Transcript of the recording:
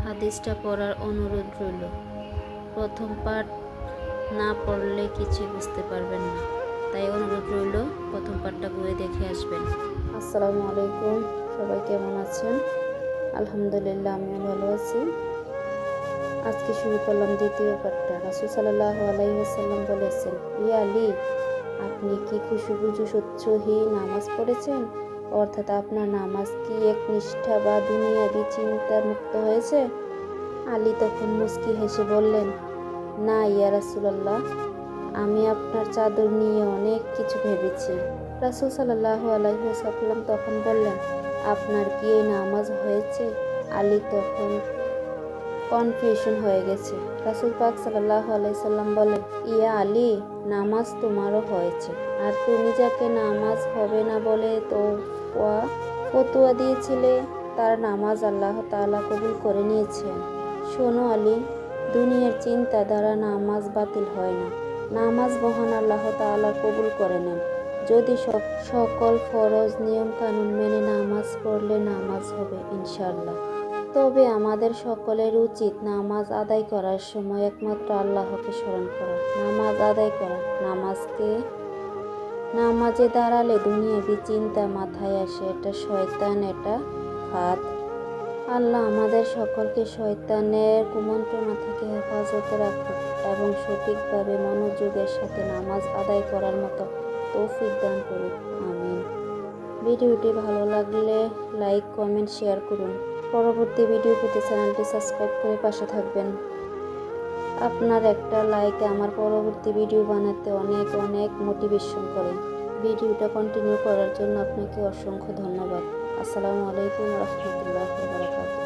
হাদিসটা পড়ার অনুরোধ রইল। প্রথম পাঠ না পড়লে কিছুই বুঝতে পারবেন না, তাই অনুরোধ রইল প্রথম পাঠটা ঘুরে দেখে আসবেন। আসসালামু আলাইকুম, সবাই কেমন আছেন? আলহামদুলিল্লাহ, আমিও ভালো আছি। আজকে শুরু করলাম দ্বিতীয় পাঠটা। রাসূল সাল্লাল্লাহু আলাইহি ওয়াসাল্লাম বলেছেন, ইয়া আলী, আপনি কি খুশুবুজু সহ্যহী নামাজ পড়েছেন? অর্থাৎ আপনার নামাজ কি এক নিষ্ঠা বা দুনিয়াবি চিন্তা মুক্ত হয়েছে? আলী তখন মুচকি হেসে বললেন, না ইয়া রাসূলুল্লাহ, আমি আপনার চাদর নিয়ে অনেক কিছু ভেবেছি। রাসূল সাল্লাল্লাহু আলাইহি ওয়াসাল্লাম তখন বললেন, আপনার কি এই নামাজ হয়েছে? আলী তখন কনফিউশন হয়ে গেছে। রাসূল পাক সাল্লাল্লাহু আলাইহি সাল্লাম বলেন, ইয়া আলী, নামাজ তোমারও হয়েছে, আর তুমি যাকে নামাজ হবে না বলে ফতোয়া দিয়েছিলে তার নামাজ আল্লাহ তাআলা কবুল করে নিয়েছেন। শোনো আলী, দুনিয়ার চিন্তা দ্বারা নামাজ বাতিল হয় না। নামাজ মহান আল্লাহ তাআলা কবুল করে নেন। যদি সকল ফরজ নিয়ম কানুন মেনে নামাজ পড়লে নামাজ হবে ইনশাআল্লাহ। তবে আমাদের সকলের উচিত নামাজ আদায় করার সময় একমাত্র আল্লাহকে স্মরণ করা, নামাজ আদায় করা। নামাজে দাঁড়ালে দুনিয়াবি চিন্তা মাথায় আসে, এটা শয়তান, এটা ফাঁদ। আল্লাহ আমাদের সকলকে শয়তানের কুমন্ত্রণা থেকে হেফাজতে রাখুক এবং সঠিকভাবে মনোযোগের সাথে নামাজ আদায় করার মতো তৌফিক দান করুক, আমিন। ভিডিওটি ভালো লাগলে লাইক, কমেন্ট, শেয়ার করুন। পরবর্তী ভিডিও পেতে চ্যানেলটি সাবস্ক্রাইব করে পাশে থাকবেন। আপনার একটা লাইক আমার পরবর্তী ভিডিও বানাতে অনেক অনেক মোটিভেশন করে। ভিডিওটা কন্টিনিউ করার জন্য আপনাকে অসংখ্য ধন্যবাদ। আসসালামু আলাইকুম ওয়া রাহমাতুল্লাহি ওয়া বারাকাতুহু।